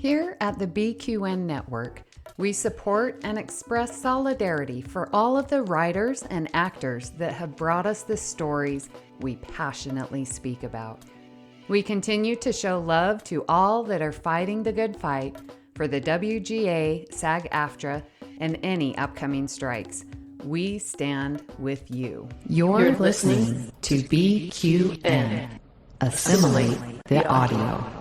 Here at the BQN Network, we support and express solidarity for all of the writers and actors that have brought us the stories we passionately speak about. We continue to show love to all that are fighting the good fight for the WGA, SAG-AFTRA, and any upcoming strikes. We stand with you. You're listening to BQN. Assimilate the audio.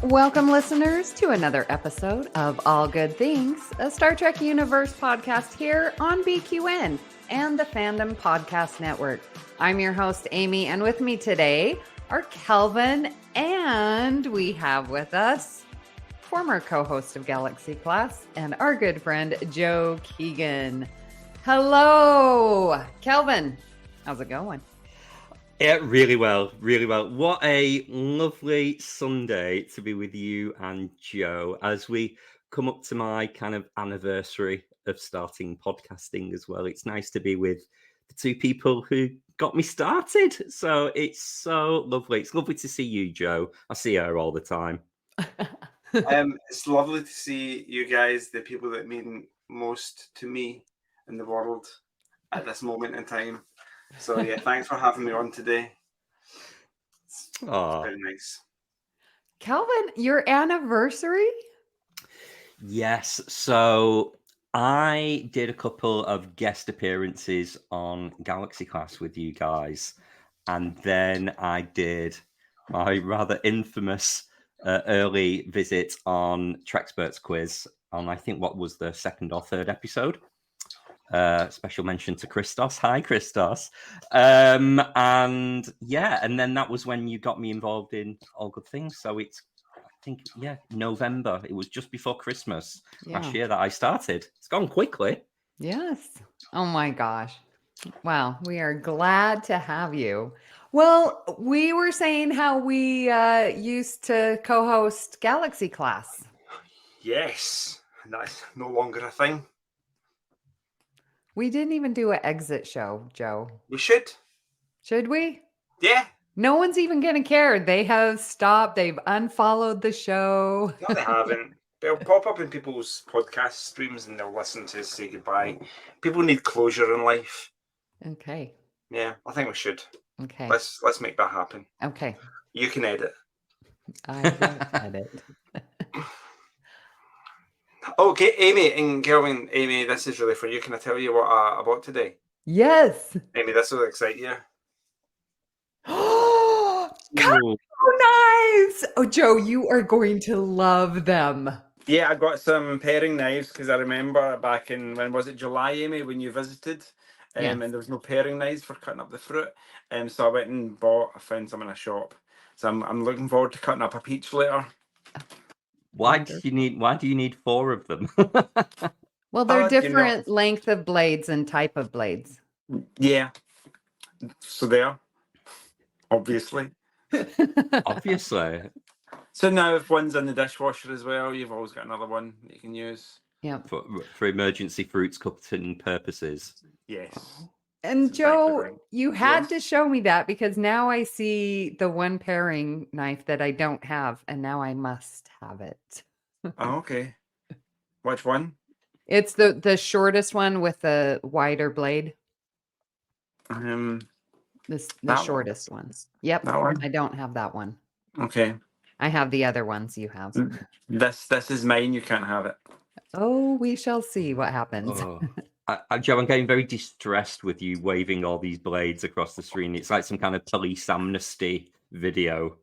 Welcome, listeners, to another episode of All Good Things, a Star Trek Universe podcast here on BQN and the Fandom Podcast Network. I'm your host, Amy, and with me today are Kelvin, and we have with us former co-host of Galaxy Class and our good friend, Joe Keegan. Hello, Kelvin. How's it going? Yeah, really well, really well. What a lovely Sunday to be with you and Joe as we come up to my kind of anniversary of starting podcasting as well. It's nice to be with the two people who got me started. So it's so lovely. It's lovely to see you, Joe. I see her all the time. It's lovely to see you guys, the people that mean most to me in the world at this moment in time. So yeah, thanks for having me on today. It's very nice. Kelvin, your anniversary? Yes. So I did a couple of guest appearances on Galaxy Class with you guys. And then I did my rather infamous early visit on Trexperts quiz on, I think, what was the second or third episode. Special mention to Christos. Hi, Christos. And yeah, and then that was when you got me involved in All Good Things. So it's, I think, November. It was just before Christmas last year that I started. It's gone quickly. Yes. Oh my gosh. Wow. We are glad to have you. Well, we were saying how we used to co-host Galaxy Class. Yes, and that's no longer a thing. We didn't even do an exit show, Joe. We should. Should we? Yeah. No one's even going to care. They have stopped. They've unfollowed the show. No, they haven't. They'll pop up in people's podcast streams and they'll listen to us say goodbye. People need closure in life. Okay. Yeah, I think we should. Okay. Let's make that happen. Okay. You can edit. I will edit. Okay, Amy and Kelvin. Amy, this is really for you. Can I tell you what I bought today? Yes. Amy, this will excite you. Oh, knives! Oh, Joe, you are going to love them. Yeah, I got some paring knives because I remember back in, when was it, July, Amy, when you visited, and there was no paring knives for cutting up the fruit, so I went and I found some in a shop. So I'm looking forward to cutting up a peach later. Why do you need 4 of them? Well, they're different length of blades and type of blades. Yeah. So there. Obviously. Obviously. So now if one's in the dishwasher as well, you've always got another one that you can use. Yeah. For emergency fruits cutting purposes. Yes. And Joe, you had to show me that because now I see the one paring knife that I don't have, and now I must have it. Oh, okay. Which one? It's the shortest one with the wider blade. The shortest one. Yep. That one? I don't have that one. Okay. I have the other ones you have. This is mine. You can't have it. Oh, we shall see what happens. Oh. Joe, I'm getting very distressed with you waving all these blades across the screen. It's like some kind of police amnesty video.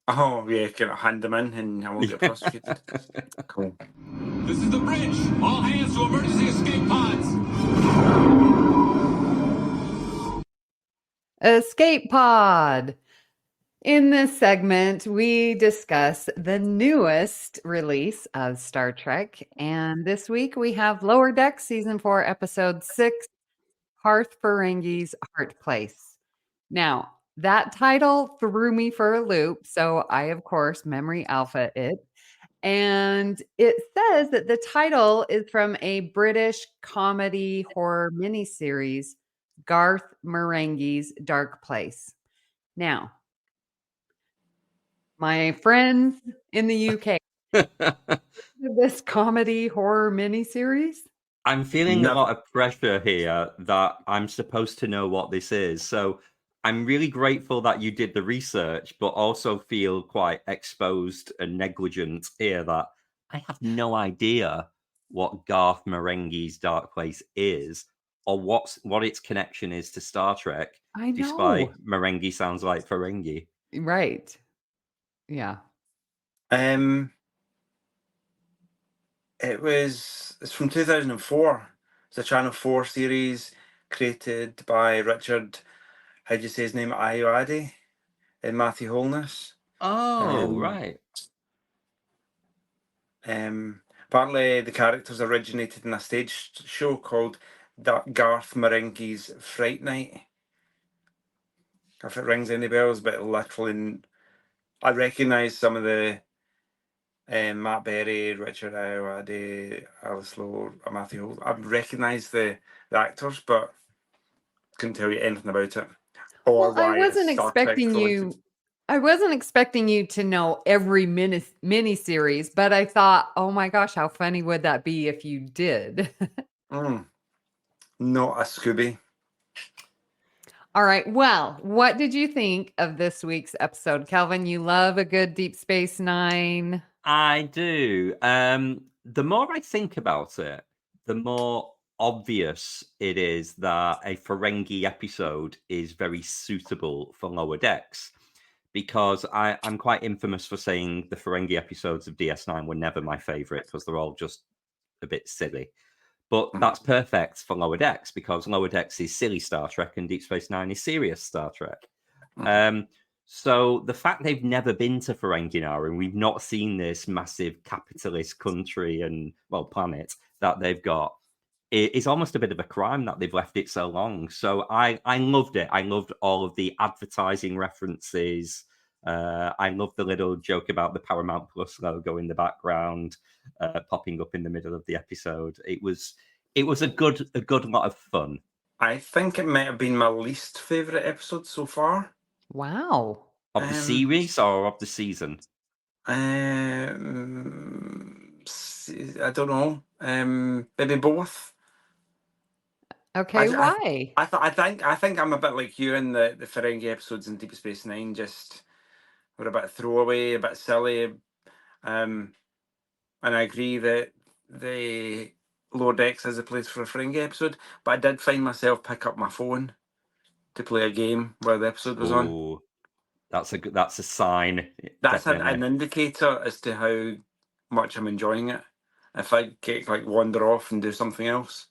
Oh, yeah, can I hand them in and I won't get prosecuted? Cool. This is the bridge. All hands to emergency escape pods. Escape pod. In this segment, we discuss the newest release of Star Trek. And this week we have Lower Decks Season 4, Episode 6, Hearth Ferengi's Heart Place. Now, that title threw me for a loop. So I, of course, memory alpha it. And it says that the title is from a British comedy horror miniseries, Garth Marenghi's Dark Place. Now, my friends in the UK, this comedy horror miniseries? I'm feeling Never. a lot of pressure here that I'm supposed to know what this is. So I'm really grateful that you did the research, but also feel quite exposed and negligent here that I have no idea what Garth Marenghi's Dark Place is or what its connection is to Star Trek, I despite know. Marenghi sounds like Ferengi. Right. Yeah. It's from 2004. It's a Channel 4 series created by Richard, how do you say his name? Ayoade and Matthew Holness. Oh, right. Apparently, the characters originated in a stage show called Garth Marenghi's Fright Night. If it rings any bells, but literally, I recognise some of the Matt Berry, Richard Ayoade, Alice Lowe, Matthew Holt. I recognise the actors, but couldn't tell you anything about it or Well, I why wasn't it's Star Trek expecting related. you. I wasn't expecting you to know every mini series, but I thought, oh my gosh, how funny would that be if you did? Not a Scooby. All right. Well, what did you think of this week's episode? Kelvin, you love a good Deep Space Nine. I do. The more I think about it, the more obvious it is that a Ferengi episode is very suitable for Lower Decks. Because I'm quite infamous for saying the Ferengi episodes of DS9 were never my favorite because they're all just a bit silly. But that's perfect for Lower Decks because Lower Decks is silly Star Trek and Deep Space Nine is serious Star Trek. So the fact they've never been to Ferenginar and we've not seen this massive capitalist country and, well, planet that they've got, it's almost a bit of a crime that they've left it so long. So I loved it. I loved all of the advertising references. I loved the little joke about the Paramount Plus logo in the background, popping up in the middle of the episode. It was a good lot of fun. I think it might have been my least favourite episode so far. Wow. Of the series or of the season? I don't know. Maybe both. Okay, why? I think I'm a bit like you in the Ferengi episodes in Deep Space Nine. Just were a bit throwaway, a bit silly. And I agree that the Lower Decks is a place for a Ferengi episode. But I did find myself pick up my phone to play a game while the episode was on. Oh, that's a sign. That's an indicator as to how much I'm enjoying it. If I get wander off and do something else.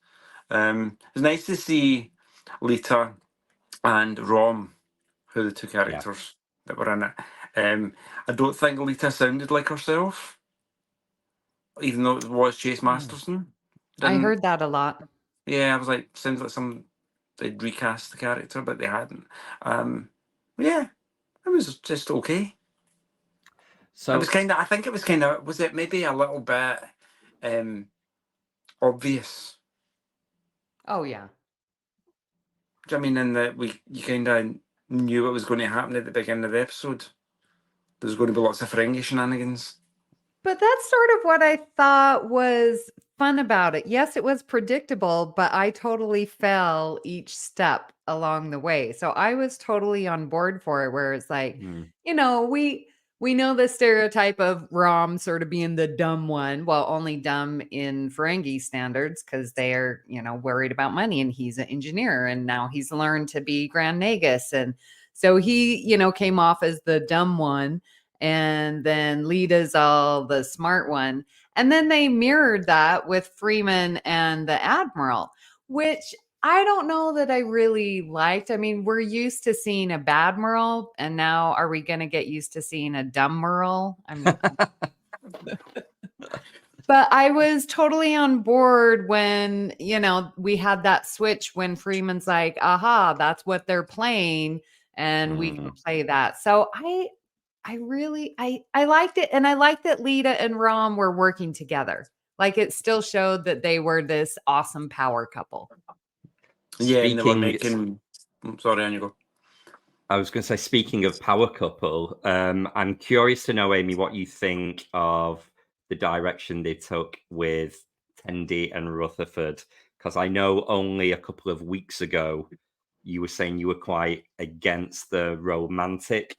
It's nice to see Lita and Rom, who are the two characters that were in it. I don't think Lita sounded like herself, even though it was Chase Masterson. I heard that a lot. Yeah, I was like, sounds like they'd recast the character, but they hadn't. Yeah, it was just okay. So it was I think it was was it maybe a little bit obvious? Oh yeah. Do you know what I mean? In that you kind of knew what was going to happen at the beginning of the episode. There's going to be lots of Ferengi shenanigans. But that's sort of what I thought was fun about it. Yes, it was predictable, but I totally fell each step along the way. So I was totally on board for it, where it's like, you know, we know the stereotype of Rom sort of being the dumb one. Well, only dumb in Ferengi standards because they're, you know, worried about money and he's an engineer and now he's learned to be Grand Nagus. And so he, you know, came off as the dumb one. And then Lita's all the smart one. And then they mirrored that with Freeman and the Admiral, which I don't know that I really liked. I mean, we're used to seeing a Badmiral, and now are we going to get used to seeing a Dumbmiral? But I was totally on board when, you know, we had that switch when Freeman's like, aha, that's what they're playing. And we can play that. So I I liked it. And I liked that Lita and Rom were working together. Like it still showed that they were this awesome power couple. Yeah, and they were Speaking- making. Sorry, on you go. I was going to say, speaking of power couple, I'm curious to know, Amy, what you think of the direction they took with Tendi and Rutherford, because I know only a couple of weeks ago you were saying you were quite against the romantic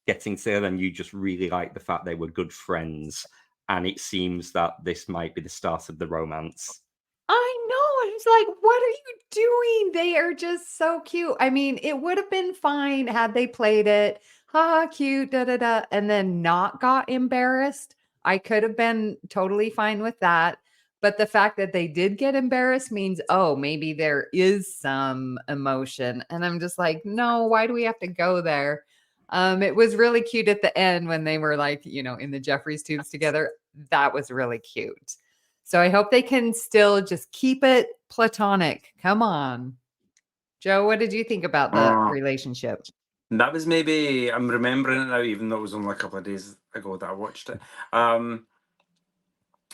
getting together, and you just really liked the fact they were good friends, and it seems that this might be the start of the romance. I know. I was like, what are you doing? They are just so cute. I mean, it would have been fine had they played it, ha, cute, da da da, and then not got embarrassed. I could have been totally fine with that. But the fact that they did get embarrassed means, oh, maybe there is some emotion. And I'm just like, no, why do we have to go there? It was really cute at the end when they were like, in the Jeffries tubes together. That was really cute. So I hope they can still just keep it platonic. Come on. Joe, what did you think about the relationship? That was maybe, I'm remembering it now, even though it was only a couple of days ago that I watched it.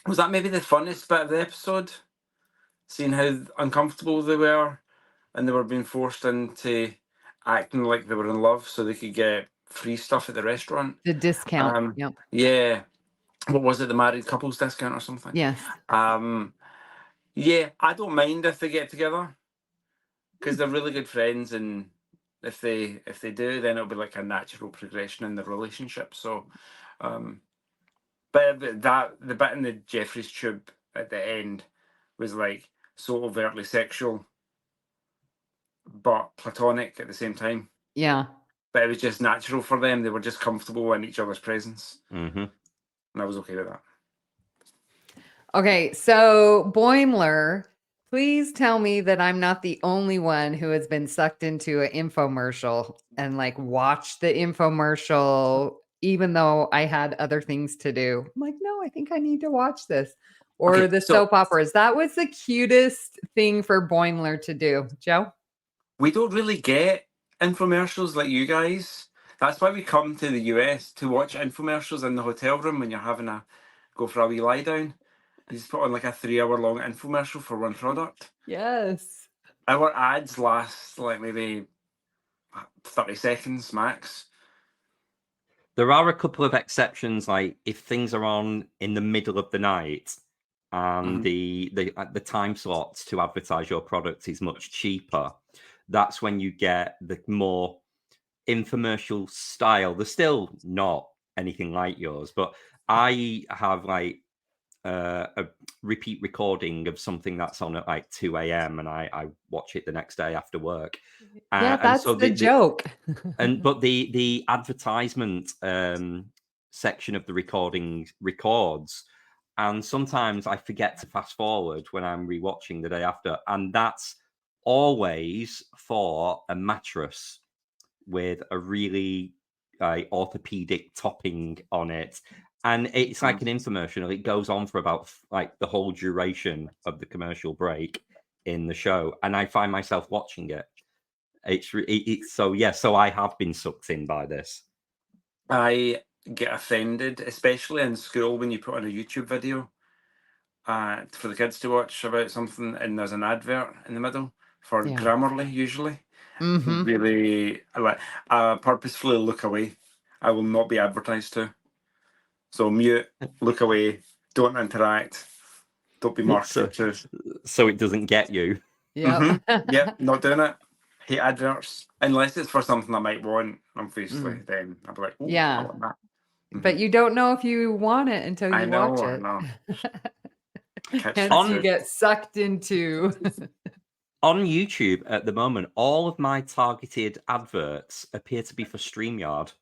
Was that maybe the funnest bit of the episode? Seeing how uncomfortable they were and they were being forced into acting like they were in love so they could get free stuff at the restaurant. The discount. Yep. Yeah. What was it? The married couples discount or something? Yes. Yeah, I don't mind if they get together because they're really good friends, and if they do, then it'll be like a natural progression in the relationship. So, but the bit in the Jeffries tube at the end was like so overtly sexual, but platonic at the same time. Yeah. But it was just natural for them. They were just comfortable in each other's presence, Mm-hmm. and I was okay with that. Okay, so Boimler, please tell me that I'm not the only one who has been sucked into an infomercial and like watched the infomercial, even though I had other things to do. I'm like, no, I think I need to watch this. Or Okay, the so- soap operas. That was the cutest thing for Boimler to do. Joe? We don't really get infomercials like you guys. That's why we come to the US to watch infomercials in the hotel room when you're having a go for a wee lie down. You just put on like a 3-hour long infomercial for one product. Yes. Our ads last like maybe 30 seconds max. There are a couple of exceptions, like if things are on in the middle of the night and the time slots to advertise your product is much cheaper. That's when you get the more infomercial style. They're still not anything like yours, but I have like a repeat recording of something that's on at like 2 a.m. and I watch it the next day after work. Yeah, that's and so the joke. but the advertisement section of the recording records, and sometimes I forget to fast forward when I'm rewatching the day after, and that's always for a mattress with a really orthopedic topping on it, and it's like an infomercial. It goes on for about like the whole duration of the commercial break in the show, and I find myself watching it. It's so yeah. So I have been sucked in by this. I get offended, especially in school when you put on a YouTube video for the kids to watch about something and there's an advert in the middle for Grammarly usually. Mm-hmm. Really, I purposefully look away. I will not be advertised to. So mute, look away, don't interact, don't be marketed to. So it doesn't get you. Yeah. Yep, not doing it. Hate adverts. Unless it's for something I might want, obviously, then I'll be like, oh, Yeah. I want that. But you don't know if you want it until you watch it. I know. Hence you get sucked into. On YouTube at the moment, all of my targeted adverts appear to be for StreamYard.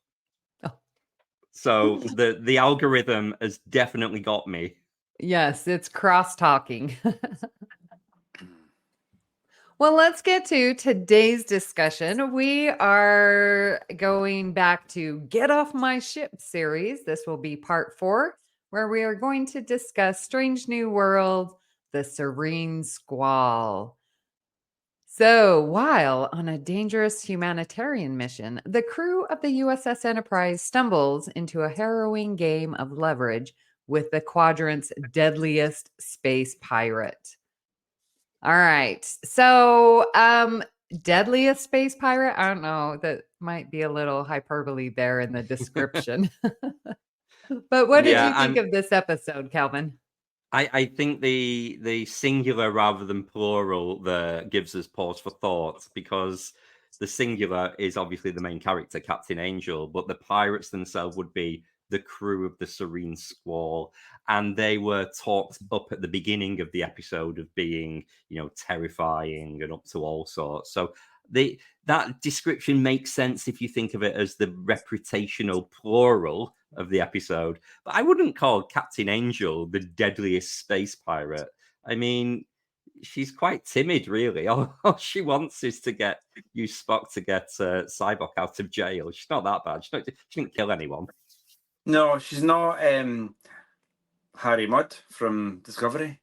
Oh. So the algorithm has definitely got me. Yes, it's cross-talking. Well, let's get to today's discussion. We are going back to Get Off My Ship series. This will be part 4, where we are going to discuss Strange New World, the Serene Squall. So, while on a dangerous humanitarian mission, the crew of the USS Enterprise stumbles into a harrowing game of leverage with the quadrant's deadliest space pirate. All right. So, deadliest space pirate? I don't know. That might be a little hyperbole there in the description. But what did you think of this episode, Kelvin? I think the singular rather than plural there gives us pause for thought, because the singular is obviously the main character, Captain Angel, but the pirates themselves would be the crew of the Serene Squall, and they were talked up at the beginning of the episode of being, terrifying and up to all sorts. So that description makes sense if you think of it as the reputational plural of the episode. But I wouldn't call Captain Angel the deadliest space pirate. I mean, she's quite timid, really. All she wants is to use Spock to get Cyborg out of jail. She's not that bad. She didn't kill anyone. No, she's not Harry Mudd from Discovery.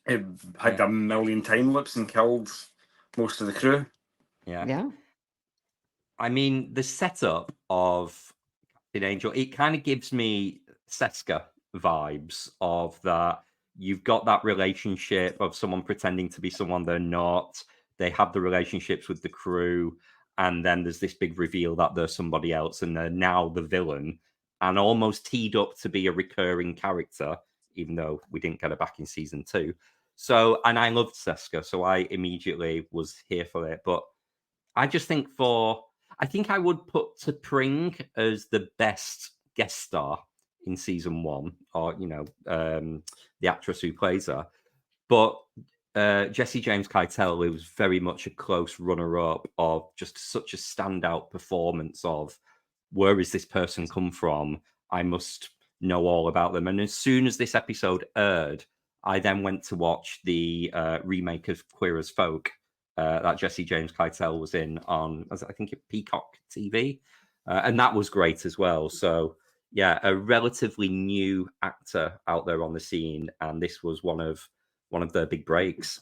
He had a million time loops and killed most of the crew. Yeah. I mean, the setup of Captain Angel, it kind of gives me Seska vibes of that. You've got that relationship of someone pretending to be someone they're not. They have the relationships with the crew, and then there's this big reveal that they're somebody else, and they're now the villain, and almost teed up to be a recurring character, even though we didn't get her back in season 2. So, and I loved Seska, so I immediately was here for it. But I just think I think I would put T'Pring as the best guest star in season 1, or the actress who plays her. But Jesse James Keitel, who was very much a close runner-up of just such a standout performance of where is this person come from? I must know all about them. And as soon as this episode aired, I then went to watch the remake of Queer as Folk that Jesse James Keitel was in on, I think, Peacock TV. And that was great as well. So, yeah, a relatively new actor out there on the scene. And this was one of their big breaks.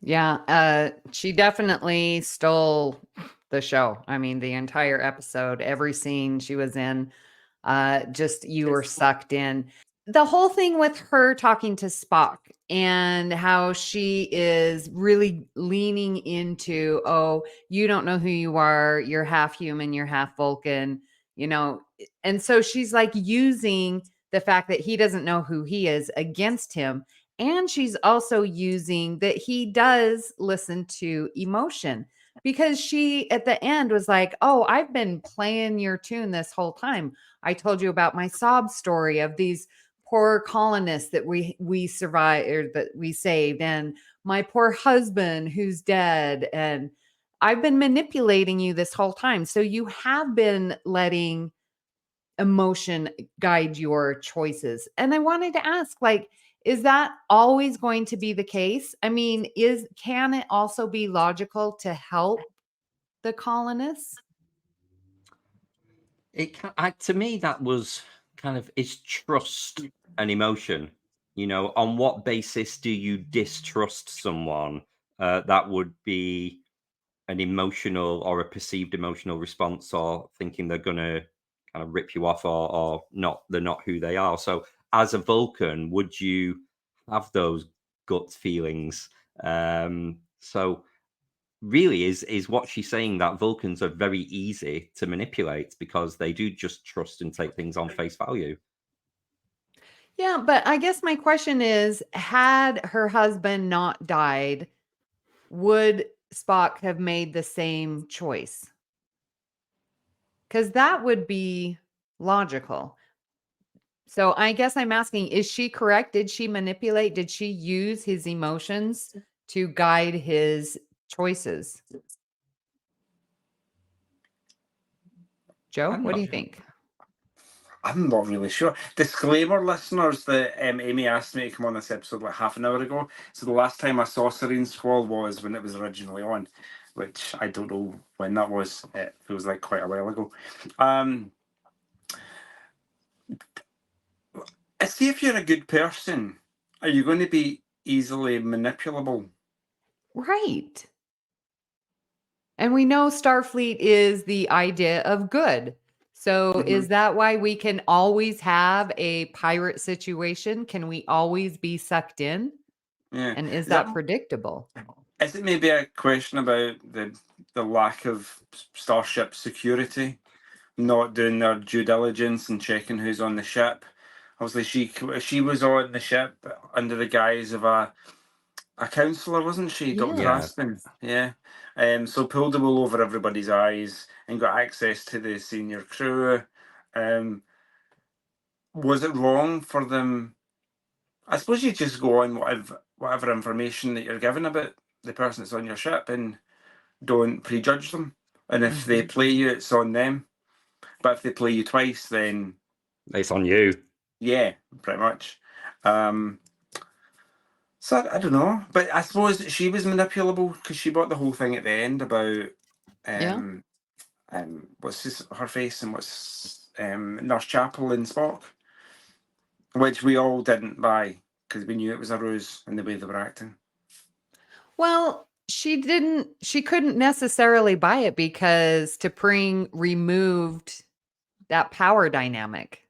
Yeah, she definitely stole the show. I mean, the entire episode, every scene she was in, you were sucked in. The whole thing with her talking to Spock and how she is really leaning into, oh, you don't know who you are. You're half human, you're half Vulcan, And so she's like using the fact that he doesn't know who he is against him. And she's also using that he does listen to emotion, because she at the end was like, oh, I've been playing your tune this whole time. I told you about my sob story of these poor colonists that we survived, or that we saved, and my poor husband who's dead. And I've been manipulating you this whole time. So you have been letting emotion guide your choices. And I wanted to ask, is that always going to be the case? I mean, can it also be logical to help the colonists? To me, that was kind of, it's trust and emotion. On what basis do you distrust someone? That would be an emotional or a perceived emotional response, or thinking they're going to kind of rip you off, or not, they're not who they are. So as a Vulcan, would you have those gut feelings? So really is what she's saying, that Vulcans are very easy to manipulate because they do just trust and take things on face value. Yeah, but I guess my question is, had her husband not died, would Spock have made the same choice? Because that would be logical. So I guess I'm asking, is she correct? Did she manipulate? Did she use his emotions to guide his choices? Joe, what do you think? I'm not really sure. Disclaimer, listeners, that Amy asked me to come on this episode like half an hour ago. So the last time I saw Serene Squall was when it was originally on, which I don't know when that was. It feels like quite a while ago. See, if you're a good person, are you going to be easily manipulable. Right. And we know Starfleet is the idea of good. So is that why we can always have a pirate situation? Can we always be sucked in? Yeah. And is that predictable? Is it maybe a question about the lack of starship security, not doing their due diligence and checking who's on the ship? Obviously, she was on the ship under the guise of a counselor, wasn't she, Dr. Yeah. Aspen? Yeah. So pulled the wool over everybody's eyes and got access to the senior crew. Was it wrong for them? I suppose you just go on whatever information that you're given about the person that's on your ship and don't prejudge them. And if they play you, it's on them. But if they play you twice, then It's on you. yeah, pretty much. So I don't know, but I suppose she was manipulable because she brought the whole thing at the end about what's her face and what's Nurse Chapel and Spock, which we all didn't buy because we knew it was a ruse in the way they were acting. Well, she couldn't necessarily buy it because T'Pring removed that power dynamic.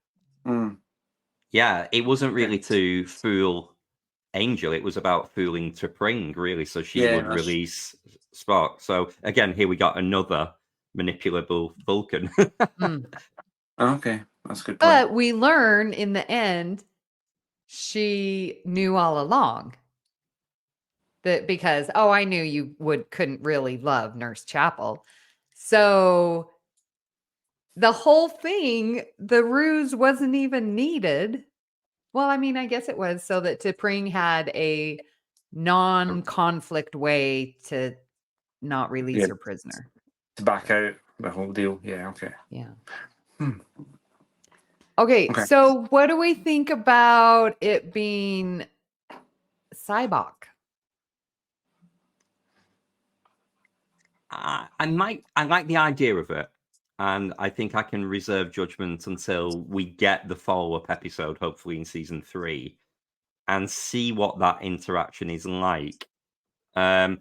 Yeah, it wasn't really to fool Angel. It was about fooling T'Pring, really. So she would release Spock. So again, here we got another manipulable Vulcan. Okay, that's a good point. But we learn in the end, she knew all along. That because, I knew you couldn't really love Nurse Chapel. So the whole thing, the ruse wasn't even needed. Well, I mean, I guess it was so that T'Pring had a non-conflict way to not release her prisoner. To back out the whole deal. Yeah, okay. Yeah. Okay, so what do we think about it being Sybok? I like the idea of it, and I think I can reserve judgment until we get the follow-up episode, hopefully in season 3, and see what that interaction is like. But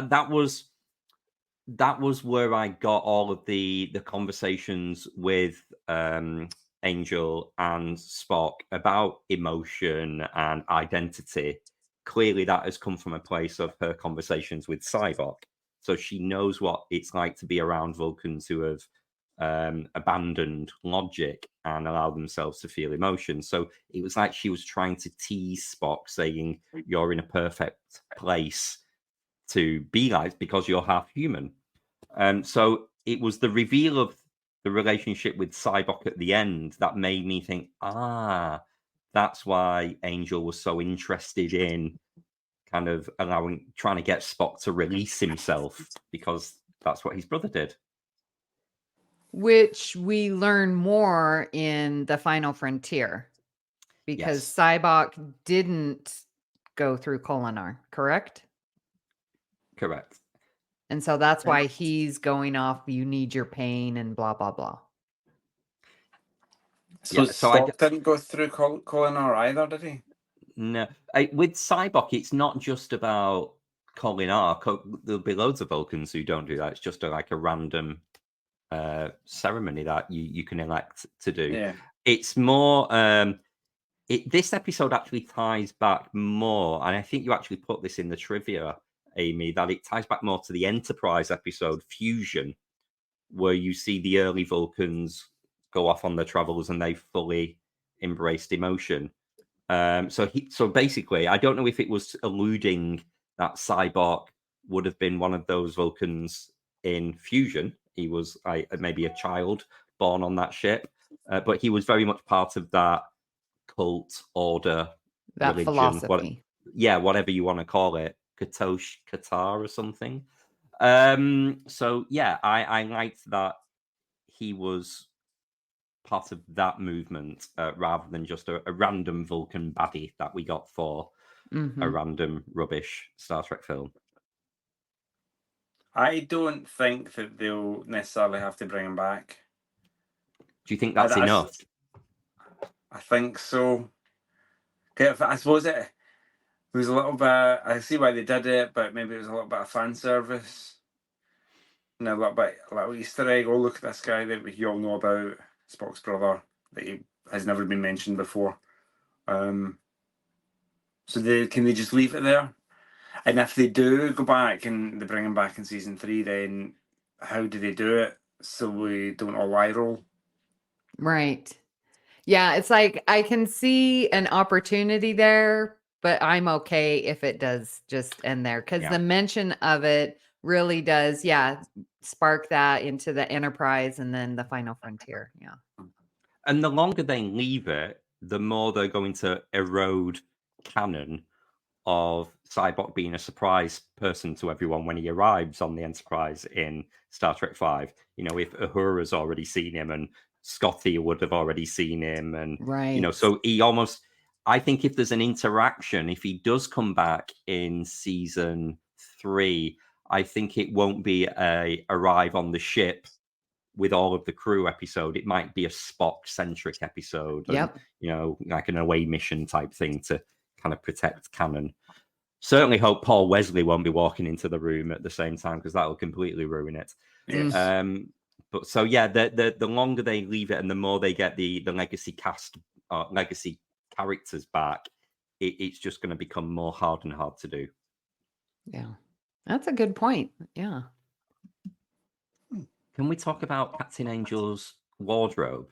that was where I got all of the conversations with Angel and Spock about emotion and identity. Clearly, that has come from a place of her conversations with Sybok. So she knows what it's like to be around Vulcans who have abandoned logic and allow themselves to feel emotion. So it was like she was trying to tease Spock, saying, "You're in a perfect place to be like because you're half human." So it was the reveal of the relationship with Sybok at the end that made me think, that's why Angel was so interested in kind of trying to get Spock to release himself, because that's what his brother did. Which we learn more in The Final Frontier, because Sybok didn't go through Kolinar, correct? Correct. And so that's why he's going off, you need your pain and blah, blah, blah. So Spock didn't go through Kolinar either, did he? No. With Sybok, it's not just about Kolinar. There'll be loads of Vulcans who don't do that. It's just like a random ceremony that you can elect to do. Yeah. It's more... this episode actually ties back more, and I think you actually put this in the trivia, Amy, that it ties back more to the Enterprise episode Fusion, where you see the early Vulcans go off on their travels and they fully embraced emotion. So basically, I don't know if it was alluding that Sybok would have been one of those Vulcans in Fusion. He was maybe a child born on that ship, but he was very much part of that cult order, that religion, philosophy. Whatever you want to call it, Qatar or something. So yeah, I liked that he was part of that movement rather than just a random Vulcan baddie that we got for a random rubbish Star Trek film. I don't think that they'll necessarily have to bring him back. Do you think that's enough? I think so. I suppose It was a little bit. I see why they did it, but maybe it was a little bit of fan service and a little Easter egg. Oh, look at this guy that you all know about, Spock's brother, that he has never been mentioned before. So can they just leave it there? And if they do go back and they bring him back in season 3, then how do they do it so we don't all eye roll? Right. Yeah, it's like I can see an opportunity there, but I'm okay if it does just end there because the mention of it really does, spark that into the Enterprise and then the Final Frontier. Yeah. And the longer they leave it, the more they're going to erode canon of Cyborg being a surprise person to everyone when he arrives on the Enterprise in Star Trek V. You know, if Uhura's already seen him and Scotty would have already seen him, and you know, so he almost. I think if there's an interaction, if he does come back in season 3, I think it won't be a arrive on the ship with all of the crew episode. It might be a Spock centric episode, and, you know, like an away mission type thing to kind of protect canon. Certainly hope Paul Wesley won't be walking into the room at the same time because that will completely ruin it. Yes. But so yeah, the longer they leave it and the more they get the legacy cast, legacy characters back, it's just going to become more hard and hard to do. Yeah, that's a good point. Yeah. Can we talk about Captain Angel's wardrobe?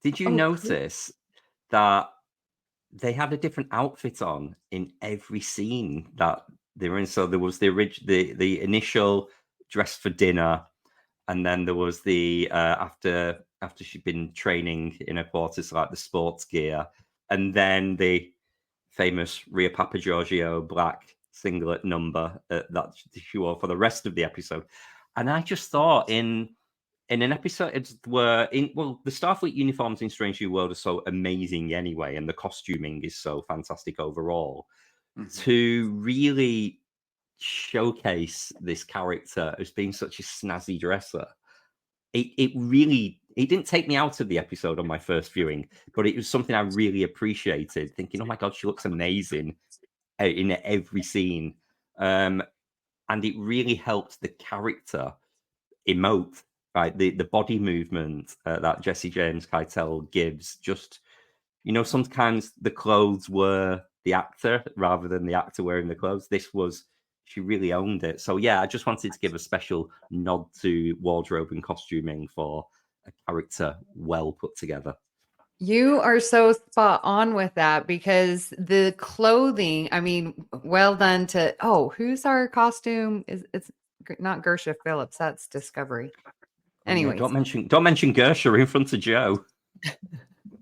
Did you notice that they had a different outfit on in every scene that they were in? So there was the initial dress for dinner, and then there was the after she'd been training in her quarters, like the sports gear, and then the famous Ria Papa Giorgio black singlet number that she wore for the rest of the episode. And I just thought in an episode where the Starfleet uniforms in Strange New World are so amazing anyway, and the costuming is so fantastic overall, to really showcase this character as being such a snazzy dresser. It didn't take me out of the episode on my first viewing, but it was something I really appreciated, thinking, oh my God, she looks amazing in every scene. And it really helped the character emote, right? The body movement that Jesse James Keitel gives, just, you know, sometimes the clothes were the actor rather than the actor wearing the clothes. She really owned it. So yeah, I just wanted to give a special nod to wardrobe and costuming for a character well put together. You are so spot on with that because the clothing, I mean, well done to, who's our costume? It's not Gersha Phillips, that's Discovery. Anyway, don't mention Gersha in front of Joe.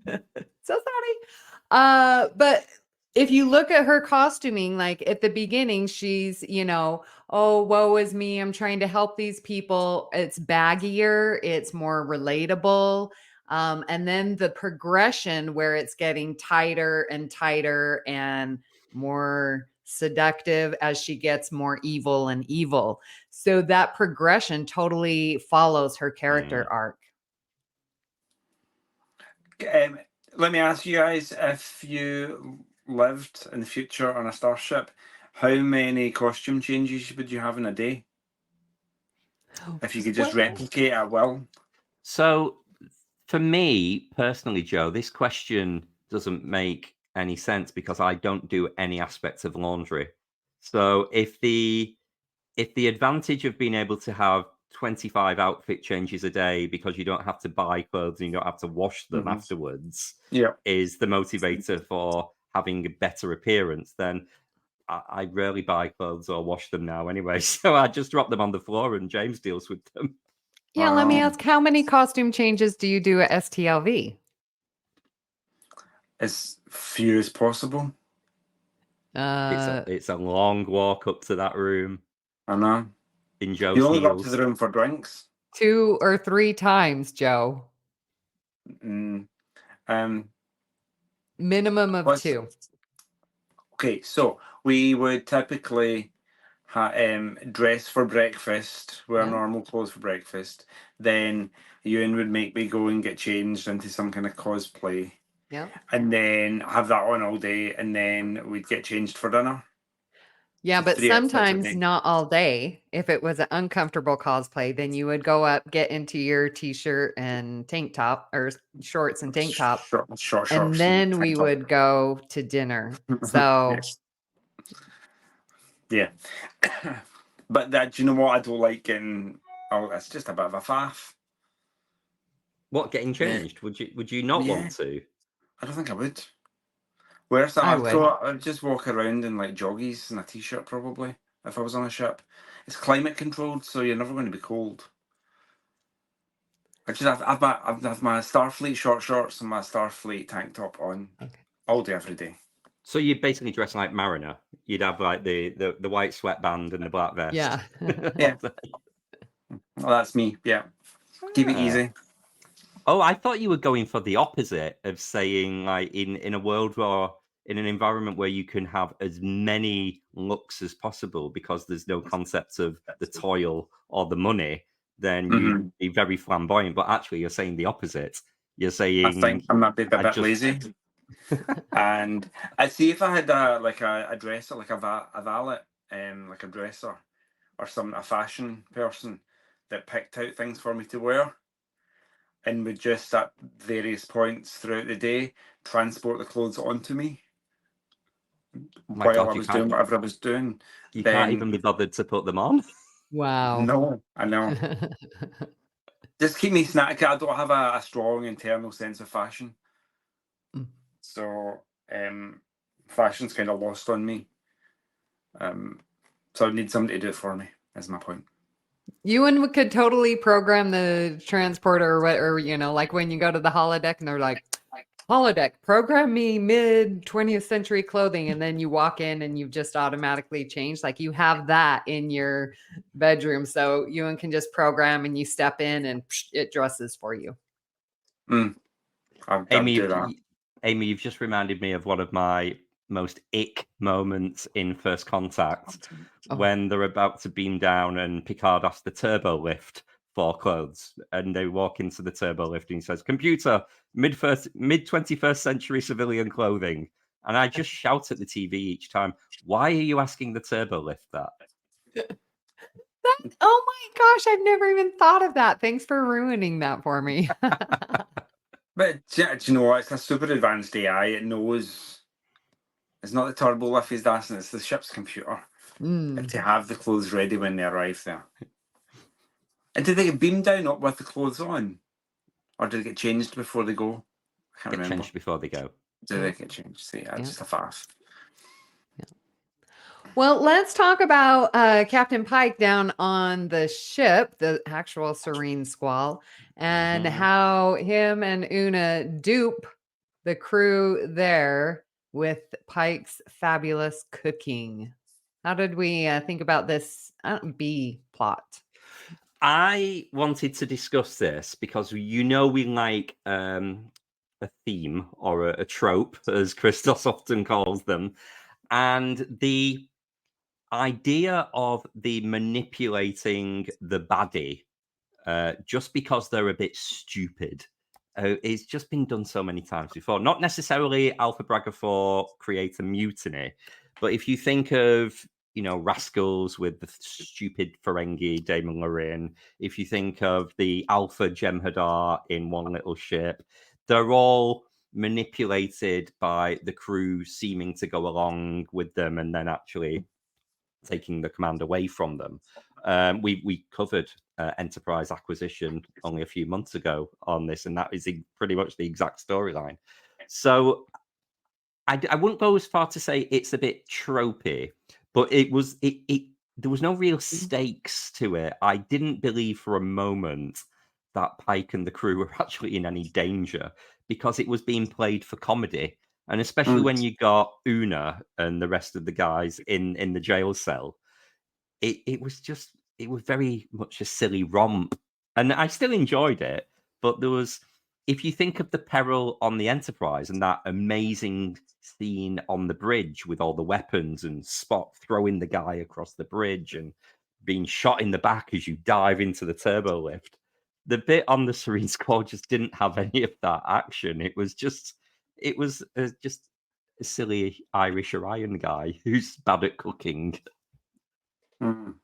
So sorry. But if you look at her costuming, like at the beginning, she's, you know, oh, woe is me, I'm trying to help these people. It's baggier, it's more relatable. And then the progression where it's getting tighter and tighter and more seductive as she gets more evil and evil. So that progression totally follows her character arc. Let me ask you guys, if you lived in the future on a starship, how many costume changes would you have in a day? If you could just replicate at will. So for me personally, Joe, this question doesn't make any sense because I don't do any aspects of laundry. So if the advantage of being able to have 25 outfit changes a day because you don't have to buy clothes and you don't have to wash them afterwards is the motivator for having a better appearance, then I rarely buy clothes or wash them now anyway. So I just drop them on the floor and James deals with them. Yeah, let me ask, how many costume changes do you do at STLV? As few as possible. It's a long walk up to that room. I know. In Joe's you only heels. go up to the room for drinks. 2 or 3 times, Joe. Minimum of 2. Okay, so we would typically dress for breakfast, wear normal clothes for breakfast. Then Ewan would make me go and get changed into some kind of cosplay. Yeah. And then have that on all day, and then we'd get changed for dinner. Yeah, So but 3 episodes a sometimes day. not all day. If it was an uncomfortable cosplay, then you would go up, get into your t-shirt and tank top, or shorts and tank top, Short and shorts then tank we top. would go to dinner. So Yes. Yeah. But that, do you know what I don't like getting? Oh, it's just a bit of a faff. What, getting changed? Would you not Yeah. want to? I don't think I would. Where's that? I would. I'd just walk around in like joggies and a t-shirt probably if I was on a ship. It's climate controlled, so you're never going to be cold. I've my Starfleet short shorts and my Starfleet tank top on all day, every day. So you basically dress like Mariner. You'd have like the white sweatband and the black vest. Yeah. Yeah. Well, that's me. Yeah. Keep it easy. Oh, I thought you were going for the opposite of saying, like, in a world where, in an environment where you can have as many looks as possible because there's no concept of the toil or the money, then you'd be very flamboyant. But actually, you're saying the opposite. You're saying, I think I might be a bit just- lazy. And I'd see if I had a dresser, like a valet, like a dresser, or a fashion person that picked out things for me to wear, and would just at various points throughout the day transport the clothes onto me while I was doing whatever I was doing. You can't even be bothered to put them on. Wow. No, I know. Just keep me snacky. I don't have a strong internal sense of fashion. So fashion's kind of lost on me. So I need somebody to do it for me, is my point. Ewan could totally program the transporter, or like when you go to the holodeck and they're like, holodeck, program me mid 20th century clothing, and then you walk in and you've just automatically changed. Like you have that in your bedroom, so Ewan can just program and you step in and it dresses for you. Amy, you've just reminded me of one of my most ick moments in First Contact, when they're about to beam down and Picard asks the turbo lift for clothes, and they walk into the turbo lift and he says, "Computer, mid 21st century civilian clothing." And I just shout at the TV each time, "Why are you asking the turbo lift that?" Oh my gosh, I've never even thought of that. Thanks for ruining that for me. But do you know what? It's a super advanced AI. It knows it's not the turbo lift he's asking, it's the ship's computer. To have the clothes ready when they arrive there. And did they get beamed down up with the clothes on? Or did they get changed before they go? I can't remember. Changed before they go. Did they get changed? See, just a farce. Well, let's talk about Captain Pike down on the ship, the actual Serene Squall, and how him and Una dupe the crew there with Pike's fabulous cooking. How did we think about this B plot? I wanted to discuss this because we like a theme or a trope, as Christos often calls them, and the idea of the manipulating the baddie just because they're a bit stupid. It's just been done so many times before. Not necessarily Alpha Braga 4 create a mutiny, but if you think of, Rascals with the stupid Ferengi, Damon Lorraine, if you think of the Alpha Jem'Hadar in One Little Ship, they're all manipulated by the crew seeming to go along with them and then actually taking the command away from them. We covered Enterprise acquisition only a few months ago on this, and that is pretty much the exact storyline. So I wouldn't go as far to say it's a bit tropey, but there was no real stakes to it. I didn't believe for a moment that Pike and the crew were actually in any danger because it was being played for comedy. And especially when you got Una and the rest of the guys in the jail cell, it was very much a silly romp. And I still enjoyed it, but if you think of the peril on the Enterprise and that amazing scene on the bridge with all the weapons and Spock throwing the guy across the bridge and being shot in the back as you dive into the turbo lift, the bit on the Serene Squall just didn't have any of that action. It was just a silly Irish Orion guy who's bad at cooking. Mm.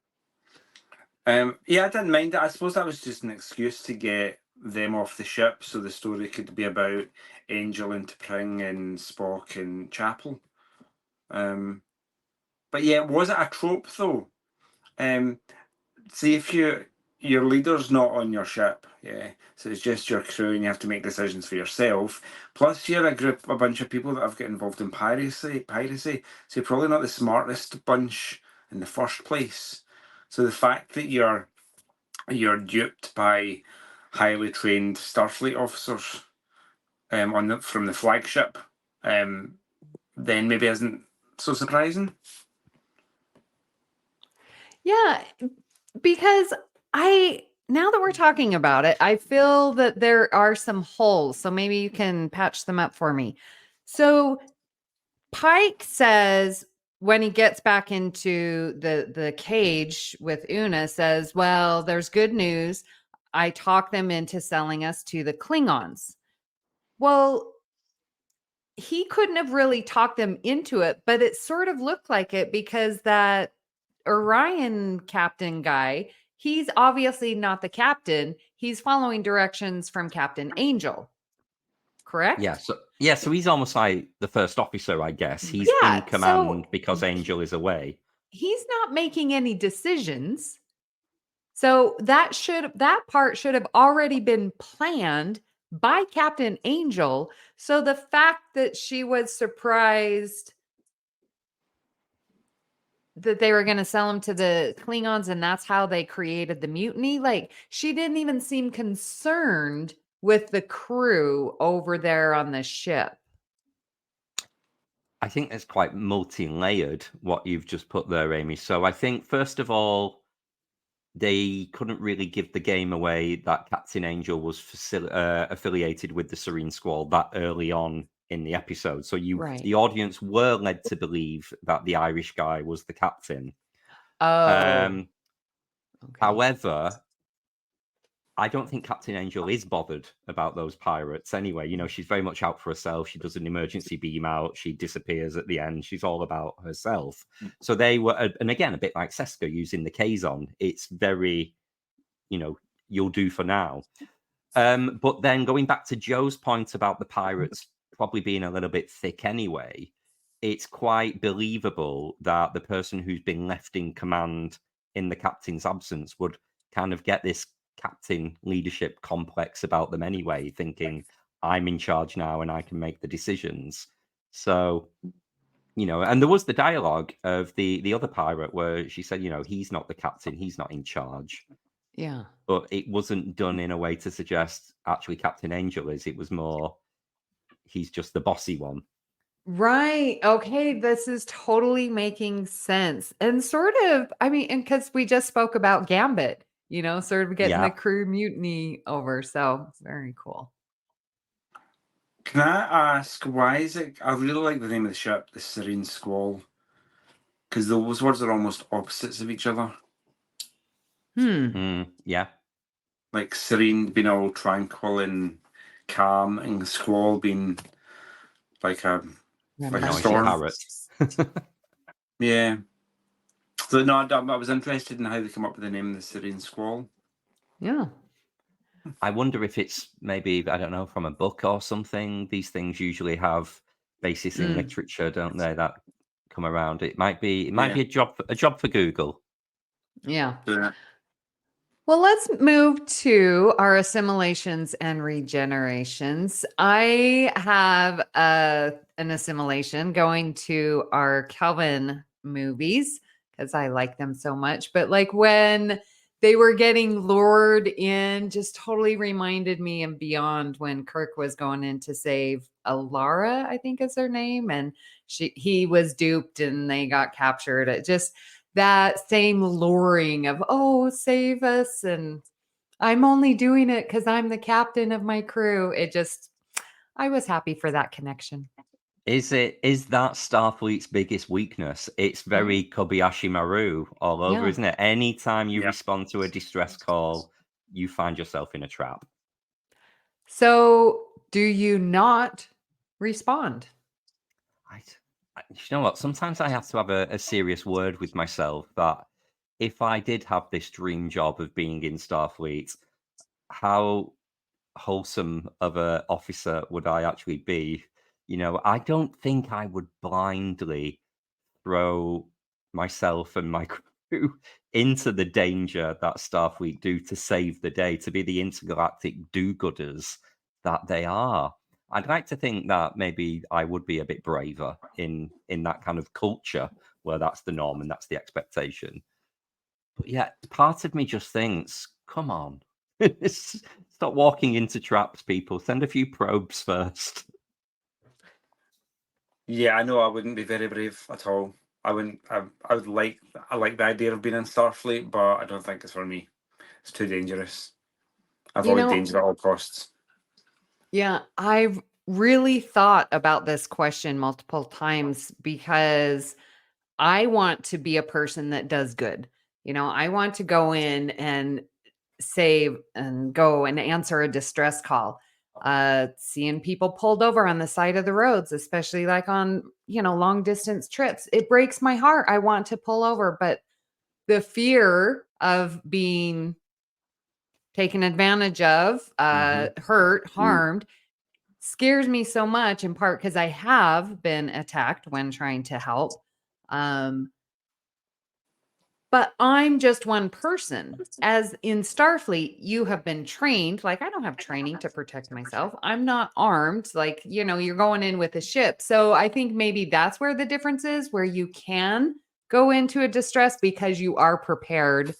Yeah, I didn't mind it. I suppose that was just an excuse to get them off the ship so the story could be about Angel and T'Pring and Spock and Chapel. But yeah, was it a trope though? See if your leader's not on your ship, yeah. So it's just your crew and you have to make decisions for yourself. Plus you're a bunch of people that have got involved in piracy. So you're probably not the smartest bunch in the first place. So the fact that you're duped by highly trained Starfleet officers from the flagship, then maybe isn't so surprising. Yeah, because now that we're talking about it, I feel that there are some holes. So maybe you can patch them up for me. So Pike says when he gets back into the cage with Una, says, well, there's good news. I talked them into selling us to the Klingons. Well, he couldn't have really talked them into it, but it sort of looked like it because that Orion captain guy, he's obviously not the captain. He's following directions from Captain Angel. Correct? Yeah, so he's almost like the first officer, I guess. He's in command because Angel is away. He's not making any decisions. So that part should have already been planned by Captain Angel. So the fact that she was surprised that they were going to sell him to the Klingons and that's how they created the mutiny, like she didn't even seem concerned with the crew over there on the ship. I think it's quite multi-layered what you've just put there, Amy. So I think, first of all, they couldn't really give the game away that Captain Angel was affiliated with the Serene Squall that early on in the episode. So the audience were led to believe that the Irish guy was the captain. Okay. However, I don't think Captain Angel is bothered about those pirates anyway. You know, she's very much out for herself. She does an emergency beam out. She disappears at the end. She's all about herself. So they were, and again, a bit like Seska using the Kazon. It's very, you'll do for now. But then going back to Joe's point about the pirates probably being a little bit thick anyway, it's quite believable that the person who's been left in command in the captain's absence would kind of get this captain leadership complex about them anyway, thinking I'm in charge now and I can make the decisions. So, and there was the dialogue of the other pirate where she said, he's not the captain, he's not in charge. Yeah. But it wasn't done in a way to suggest actually Captain Angel is. It was more, he's just the bossy one. Right. Okay. This is totally making sense. And sort of, and because we just spoke about Gambit, sort of getting the crew mutiny over. So it's very cool. Can I ask, why is it, I really like the name of the ship, the Serene Squall, because those words are almost opposites of each other. Yeah. Like serene being all tranquil and calm, and squall being like a storm. Yeah. So no, I was interested in how they come up with the name of the Serene Squall. Yeah. I wonder if it's maybe, I don't know, from a book or something. These things usually have basis in literature, don't they? That come around. It might be a job for Google. Yeah. Well, let's move to our assimilations and regenerations. I have an assimilation going to our Kelvin movies because I like them so much. But like when they were getting lured in, just totally reminded me of Beyond when Kirk was going in to save Alara, I think is her name. And he was duped and they got captured. It just... that same luring of, oh, save us. And I'm only doing it because I'm the captain of my crew. I was happy for that connection. Is that Starfleet's biggest weakness? It's very Kobayashi Maru all over, isn't it? Anytime you respond to a distress call, you find yourself in a trap. So do you not respond? You know what? Sometimes I have to have a serious word with myself that if I did have this dream job of being in Starfleet, how wholesome of a officer would I actually be? I don't think I would blindly throw myself and my crew into the danger that Starfleet do to save the day, to be the intergalactic do-gooders that they are. I'd like to think that maybe I would be a bit braver in that kind of culture where that's the norm and that's the expectation. But yeah, part of me just thinks, come on, stop walking into traps, people. Send a few probes first. Yeah, I know I wouldn't be very brave at all. I wouldn't. I like the idea of being in Starfleet, but I don't think it's for me. It's too dangerous. Avoid danger at all costs. Yeah, I've really thought about this question multiple times because I want to be a person that does good. I want to go in and save and go and answer a distress call. Seeing people pulled over on the side of the roads, especially like on, long distance trips, it breaks my heart. I want to pull over, but the fear of being taken advantage of, hurt, harmed, scares me so much, in part because I have been attacked when trying to help. But I'm just one person. As in Starfleet, you have been trained. Like, I don't have training to protect myself. I'm not armed. Like, you're going in with a ship. So I think maybe that's where the difference is, where you can go into a distress because you are prepared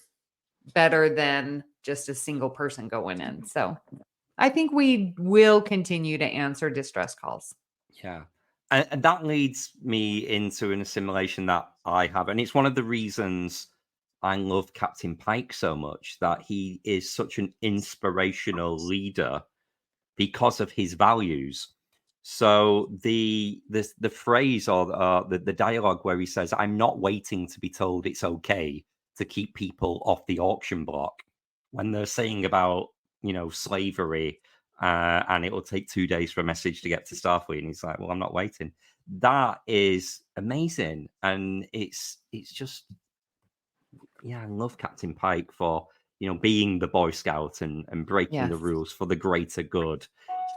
better than just a single person going in. So I think we will continue to answer distress calls. Yeah. And that leads me into an assimilation that I have. And it's one of the reasons I love Captain Pike so much, that he is such an inspirational leader because of his values. So the phrase or the dialogue where he says, "I'm not waiting to be told it's okay to keep people off the auction block," when they're saying about slavery, and it will take 2 days for a message to get to Starfleet, and he's like, "Well, I'm not waiting." That is amazing, and it's just, yeah, I love Captain Pike for being the Boy Scout and breaking the Yes. rules for the greater good.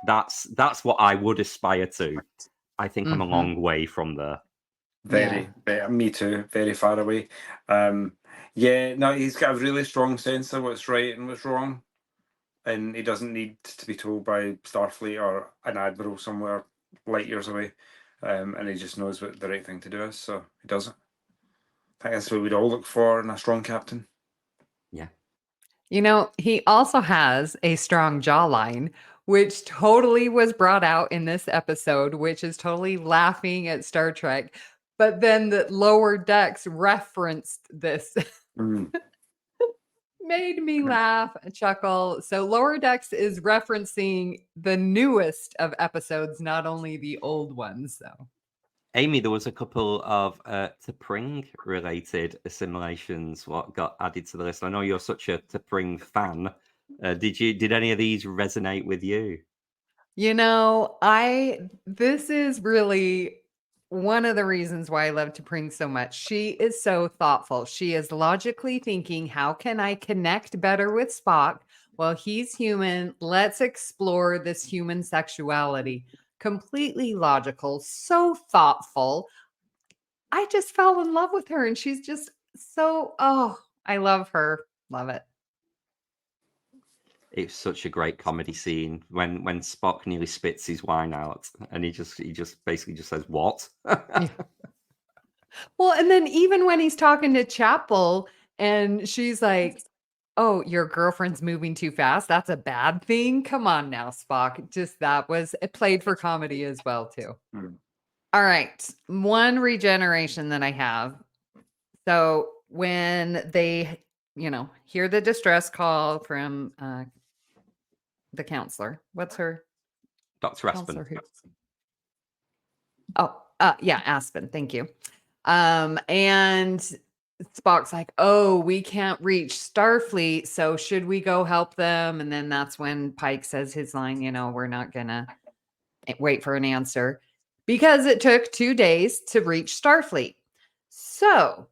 That's what I would aspire to. I think I'm a long way from there. Very, me too. Very far away. Yeah, no, he's got a really strong sense of what's right and what's wrong, and he doesn't need to be told by Starfleet or an admiral somewhere light years away. And he just knows what the right thing to do is, so he does it. I think that's what we'd all look for in a strong captain. Yeah. He also has a strong jawline, which totally was brought out in this episode, which is totally laughing at Star Trek. But then the Lower Decks referenced this. Made me laugh and chuckle. So Lower Decks is referencing the newest of episodes, not only the old ones. So, Amy, there was a couple of T'Pring related assimilations what got added to the list. I know you're such a T'Pring fan. Did any of these resonate with you? This is really one of the reasons why I love T'Pring so much. She is so thoughtful. She is logically thinking, how can I connect better with Spock? Well, he's human. Let's explore this human sexuality. Completely logical, so thoughtful. I just fell in love with her, and she's just so, I love her. Love it. It's such a great comedy scene when Spock nearly spits his wine out, and he just basically just says, "What?" Yeah. Well, and then even when he's talking to Chapel and she's like, "Oh, your girlfriend's moving too fast. That's a bad thing." Come on now, Spock. Just it played for comedy as well too. All right. One regeneration that I have. So when they, hear the distress call from the counselor. What's her? Dr. Aspen. Yeah, Aspen. Thank you. And Spock's like, "Oh, we can't reach Starfleet, so should we go help them?" And then that's when Pike says his line, "We're not gonna wait for an answer," because it took 2 days to reach Starfleet. So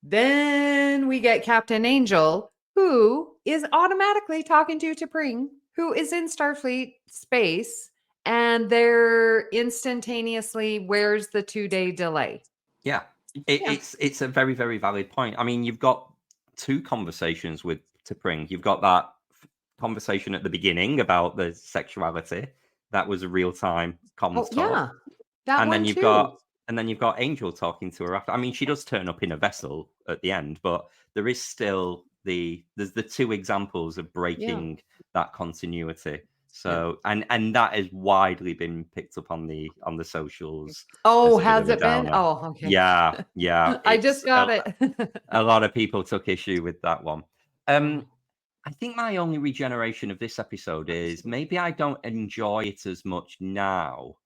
Then we get Captain Angel, who is automatically talking to T'Pring, who is in Starfleet space, and they're instantaneously, where's the 2-day delay? Yeah. It's a very, very valid point. I mean, you've got two conversations with T'Pring. You've got that conversation at the beginning about the sexuality. That was a real-time comms talk. Yeah, that And one then you've too. got Angel talking to her after. I mean, she does turn up in a vessel at the end, but there is still there's the two examples of breaking that continuity. So and that has widely been picked up on the socials. Oh, as a bit has of a it been? downer. Oh, okay. Yeah. I just got it. A lot of people took issue with that one. I think my only regeneration of this episode is maybe I don't enjoy it as much now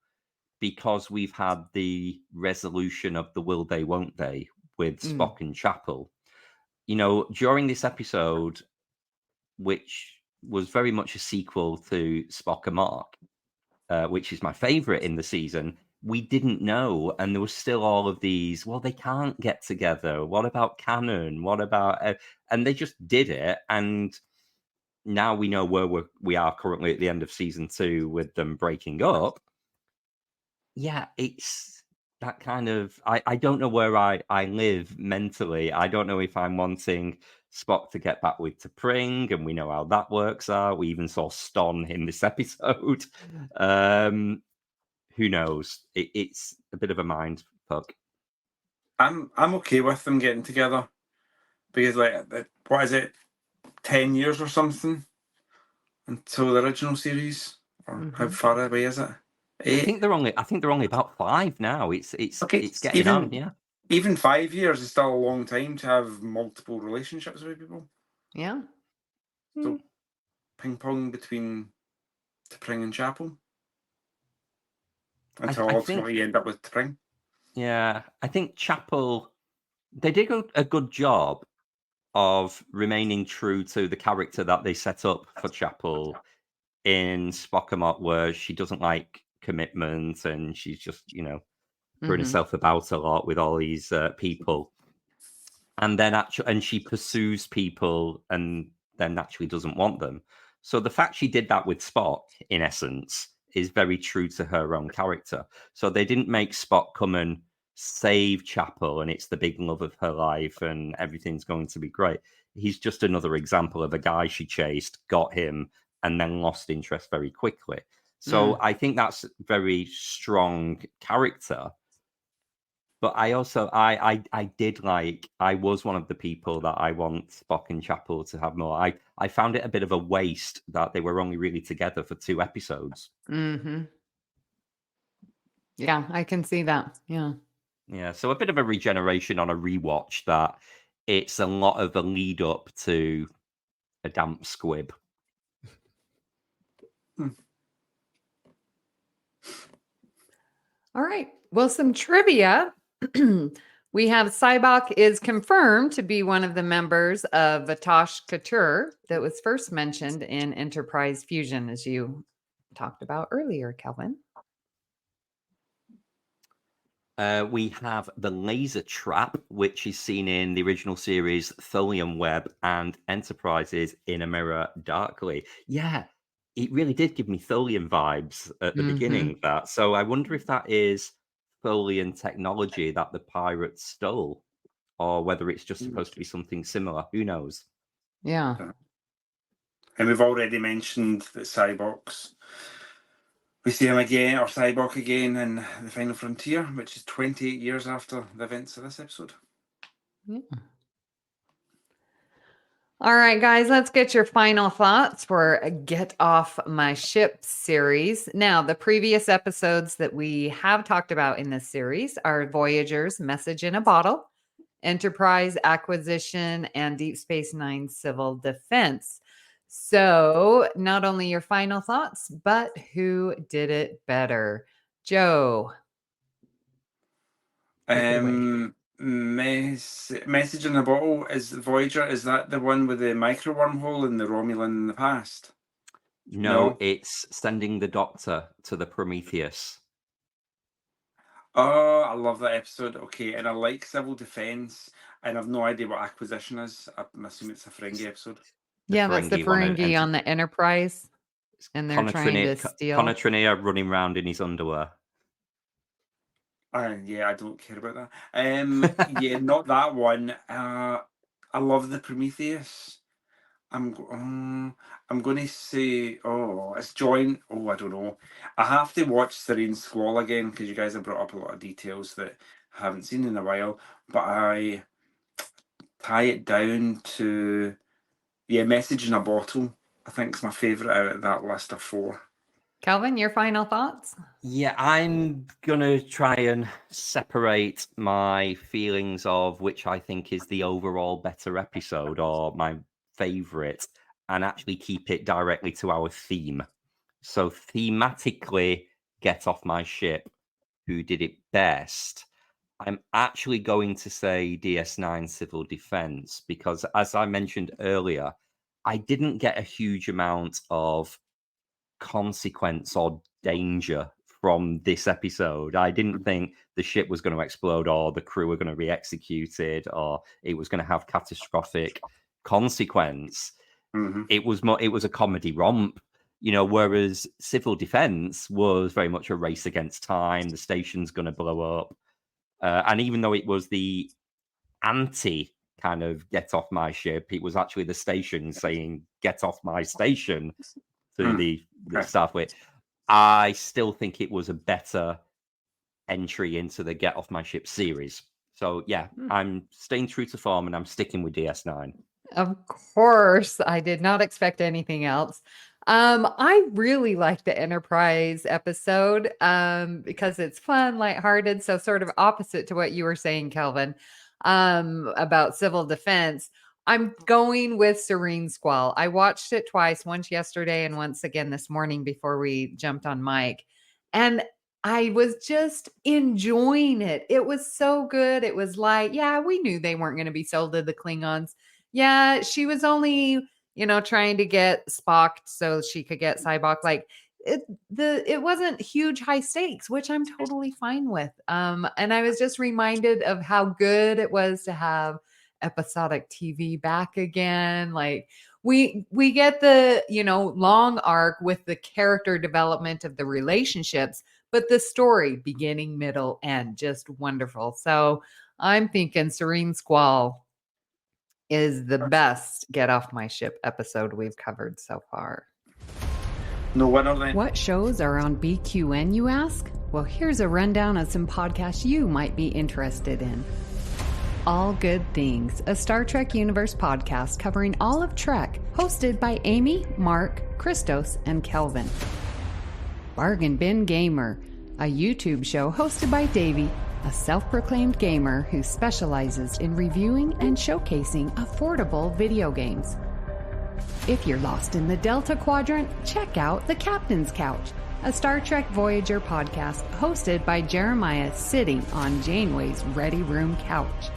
because we've had the resolution of the will they, won't they with Spock and Chapel. You know, during this episode, which was very much a sequel to Spock and Mark, which is my favorite in the season, we didn't know. And there was still all of these, well, they can't get together. What about canon? What about... and they just did it. And now we know where we are currently at the end of season 2 with them breaking up. Yeah, it's that kind of... I don't know where I live mentally. I don't know if I'm wanting Spock to get back with T'Pring, and we know how that works out. We even saw Ston in this episode. Who knows? It's a bit of a mind fuck. I'm okay with them getting together because, like, what is it, 10 years or something until the original series, or how far away is it? 8? I think they're only about 5 now. It's getting on. Yeah, even 5 years is still a long time to have multiple relationships with people. Yeah. So ping pong between T'Pring and Chapel until ultimately you end up with T'Pring. Yeah, I think Chapel, they did a good job of remaining true to the character that they set up for Chapel in Spock and Mark, where she doesn't like commitment and she's just, throwing herself about a lot with all these people. And then and she pursues people and then naturally doesn't want them. So the fact she did that with Spock, in essence, is very true to her own character. So they didn't make Spock come and save Chapel and it's the big love of her life and everything's going to be great. He's just another example of a guy she chased, got him, and then lost interest very quickly. So I think that's very strong character. But I also, I did like, I was one of the people that I want Spock and Chapel to have more. I found it a bit of a waste that they were only really together for 2 episodes. Yeah, I can see that. Yeah. Yeah, so a bit of a regeneration on a rewatch that it's a lot of a lead up to a damp squib. All right. Well, some trivia. We have Sybok is confirmed to be one of the members of Vatosh Couture that was first mentioned in Enterprise Fusion, as you talked about earlier, Kelvin. We have the laser trap, which is seen in the original series Tholium Web and Enterprise's In a Mirror Darkly. Yeah, it really did give me Tholium vibes at the beginning of that. So I wonder if that is Tholian technology that the pirates stole, or whether it's just supposed to be something similar. Who knows? Yeah. And we've already mentioned that Cyborgs, we see him again, or Cyborg again, in The Final Frontier, which is 28 years after the events of this episode. Yeah. All right, guys, let's get your final thoughts for Get Off My Ship series. Now, the previous episodes that we have talked about in this series are Voyager's Message in a Bottle, Enterprise Acquisition, and Deep Space Nine Civil Defense. So, not only your final thoughts, but who did it better? Joe. Message in a Bottle is Voyager. Is that the one with the micro wormhole in the Romulan in the past? No, it's sending the Doctor to the Prometheus. Oh, I love that episode. Okay, and I like civil defense, and I've no idea what acquisition is. I'm assuming it's a Ferengi episode. Yeah, that's the Ferengi one, and Ferengi on the Enterprise, and they're trying to steal. Connor Trinneer running around in his underwear. Yeah, I don't care about that. Yeah, not that one. I love the Prometheus. I'm going to say, it's joint. Oh, I don't know. I have to watch Serene Squall again because you guys have brought up a lot of details that I haven't seen in a while. But I tie it down to, Message in a Bottle. I think it's my favourite out of that list of 4. Kelvin, your final thoughts? Yeah, I'm gonna try and separate my feelings of which I think is the overall better episode or my favorite, and actually keep it directly to our theme. So thematically, Get Off My Ship, who did it best? I'm actually going to say DS9 Civil Defense, because as I mentioned earlier, I didn't get a huge amount of consequence or danger from this episode. I didn't think the ship was going to explode or the crew were going to be executed or it was going to have catastrophic consequence. Mm-hmm. It was a comedy romp, whereas Civil Defense was very much a race against time. The station's going to blow up. And even though it was the anti kind of Get Off My Ship, it was actually the station saying Get Off My Station to the staff with. I still think it was a better entry into the Get Off My Ship series. So yeah, I'm staying true to form and I'm sticking with DS9. Of course, I did not expect anything else. I really like the Enterprise episode because it's fun, lighthearted, so sort of opposite to what you were saying, Kelvin, about civil defense. I'm going with Serene Squall. I watched it twice, once yesterday and once again this morning before we jumped on mic. And I was just enjoying it. It was so good. It was like, yeah, we knew they weren't going to be sold to the Klingons. Yeah, she was only, trying to get Spock so she could get Cybok. Like it wasn't huge high stakes, which I'm totally fine with. And I was just reminded of how good it was to have episodic TV back again. Like we get the, long arc with the character development of the relationships, but the story beginning, middle, end, just wonderful. So I'm thinking Serene Squall is the best Get Off My Ship episode we've covered so far. No wonder then. What shows are on BQN, you ask? Well, here's a rundown of some podcasts you might be interested in. All Good Things, a Star Trek Universe podcast covering all of Trek, hosted by Amy, Mark, Christos, and Kelvin. Bargain Bin Gamer, a YouTube show hosted by Davey, a self-proclaimed gamer who specializes in reviewing and showcasing affordable video games. If you're lost in the Delta Quadrant, check out The Captain's Couch, a Star Trek Voyager podcast hosted by Jeremiah sitting on Janeway's Ready Room couch.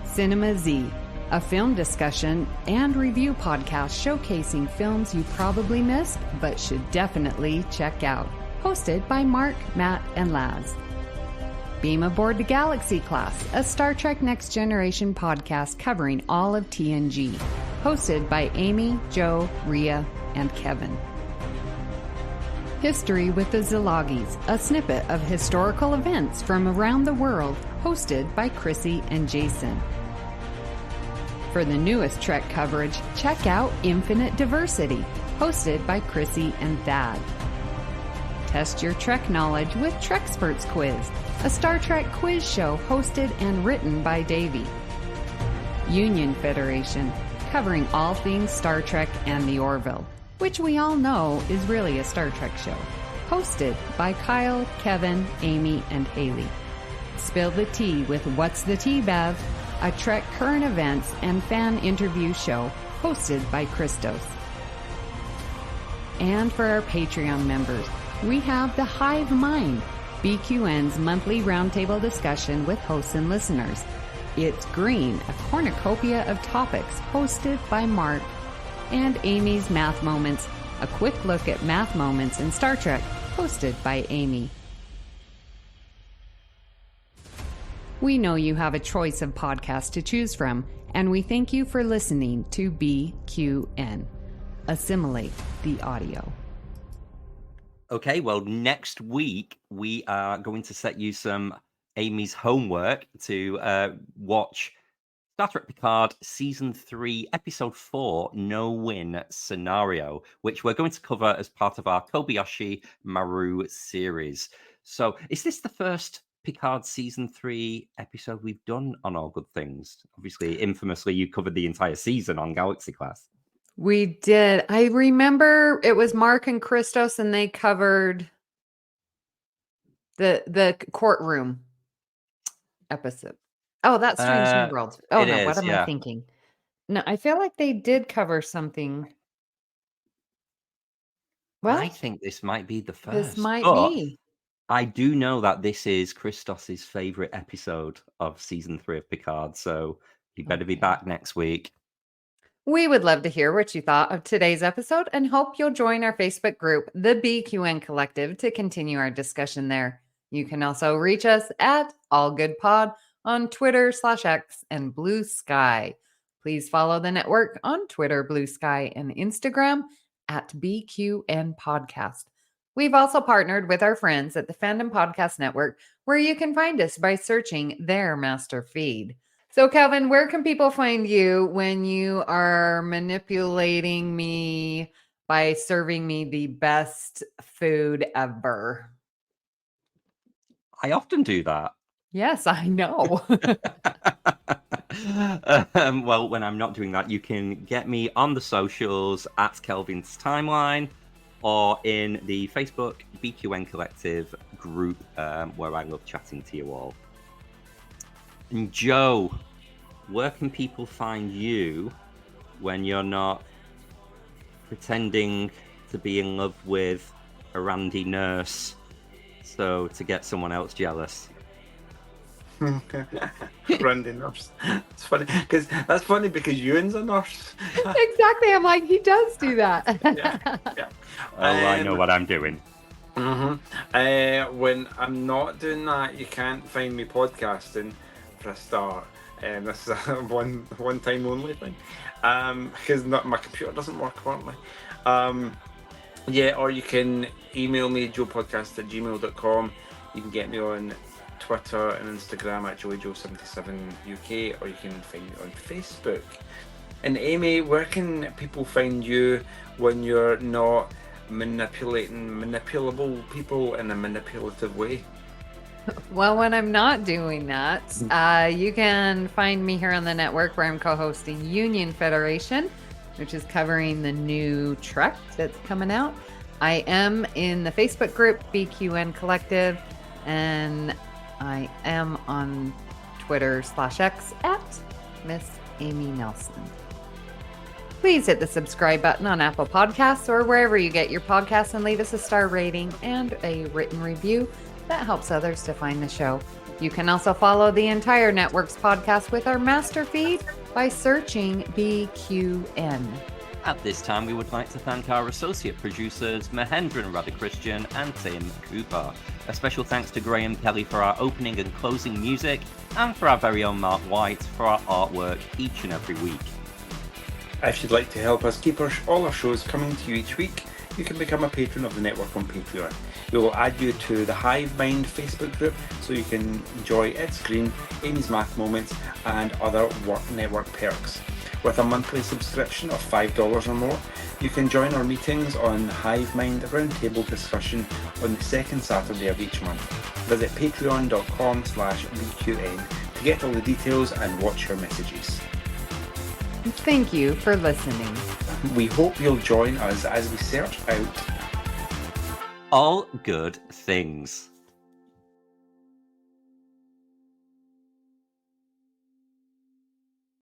Cinema Z, a film discussion and review podcast showcasing films you probably missed but should definitely check out, hosted by Mark, Matt, and Laz. Beam Aboard the Galaxy Class, a Star Trek Next Generation podcast covering all of TNG, hosted by Amy, Joe, Rhea, and Kevin. History with the Szilagys, a snippet of historical events from around the world, hosted by Chrissie and Jason. For the newest Trek coverage, check out Infinite Diversity, hosted by Chrissie and Thad. Test your Trek knowledge with Trexperts Quiz, a Star Trek quiz show hosted and written by Davey. Union Federation, covering all things Star Trek and the Orville, which we all know is really a Star Trek show, hosted by Kyle, Kevin, Amy, and Haley. Spill the Tea with What's the Tea, Bev, a Trek current events and fan interview show hosted by Christos. And for our Patreon members, we have The Hive Mind, BQN's monthly roundtable discussion with hosts and listeners. It's Green, a cornucopia of topics hosted by Mark, and Amy's Math Moments, a quick look at math moments in Star Trek, hosted by Amy. We know you have a choice of podcasts to choose from, and we thank you for listening to BQN. Assimilate the audio. Okay, well, next week we are going to set you some Amy's homework to watch Star Trek Picard Season 3, Episode 4, No Win Scenario, which we're going to cover as part of our Kobayashi Maru series. So, is this the first Picard Season 3 episode we've done on All Good Things? Obviously, infamously, you covered the entire season on Galaxy Class. We did. I remember it was Mark and Christos, and they covered the courtroom episode. Oh, that's Strange New Worlds. Oh, no, what am I thinking? No, I feel like they did cover something. Well, I think this might be the first. This might be. I do know that this is Christos's favorite episode of Season 3 of Picard, so you better be back next week. We would love to hear what you thought of today's episode and hope you'll join our Facebook group, the BQN Collective, to continue our discussion there. You can also reach us at All Good Pod on Twitter/X and Blue Sky. Please follow the network on Twitter, Blue Sky, and Instagram at BQN Podcast. We've also partnered with our friends at the Fandom Podcast Network, where you can find us by searching their master feed. So, Kelvin, where can people find you when you are manipulating me by serving me the best food ever? I often do that. Yes, I know. Well, when I'm not doing that, you can get me on the socials at Kelvin's Timeline or in the Facebook BQN Collective group where I love chatting to you all. And Joe, where can people find you when you're not pretending to be in love with a randy nurse so to get someone else jealous? Randy nurse. It's funny because Ewan's a nurse. Exactly. I'm like, he does do that. Yeah. Oh, I know what I'm doing. When I'm not doing that, you can't find me podcasting for a start. This is a one time only thing. Because my computer doesn't work currently. Or you can email me joepodcast@gmail.com. You can get me on Twitter and Instagram at joeyjoe77uk, or you can find me on Facebook. And Amy, where can people find you when you're not manipulable people in a manipulative way? Well, when I'm not doing that, you can find me here on the network where I'm co-hosting Union Federation, which is covering the new Trek that's coming out. I am in the Facebook group BQN Collective, and I am on Twitter/X at Miss Amy Nelson. Please hit the subscribe button on Apple Podcasts or wherever you get your podcasts and leave us a star rating and a written review. That helps others to find the show. You can also follow the entire network's podcast with our master feed by searching BQN. At this time, we would like to thank our associate producers, Mahendran Radhakrishnan and Tim Cooper. A special thanks to Graham Kelly for our opening and closing music, and for our very own Mark White for our artwork each and every week. If you'd like to help us keep all our shows coming to you each week, you can become a patron of the network on Patreon. We will add you to the Hive Mind Facebook group so you can enjoy Ed Screen, Amy's Math Moments, and other network perks. With a monthly subscription of $5 or more, you can join our meetings on Hive Mind Roundtable discussion on the second Saturday of each month. Visit patreon.com/BQN to get all the details and watch your messages. Thank you for listening. We hope you'll join us as we search out all good things.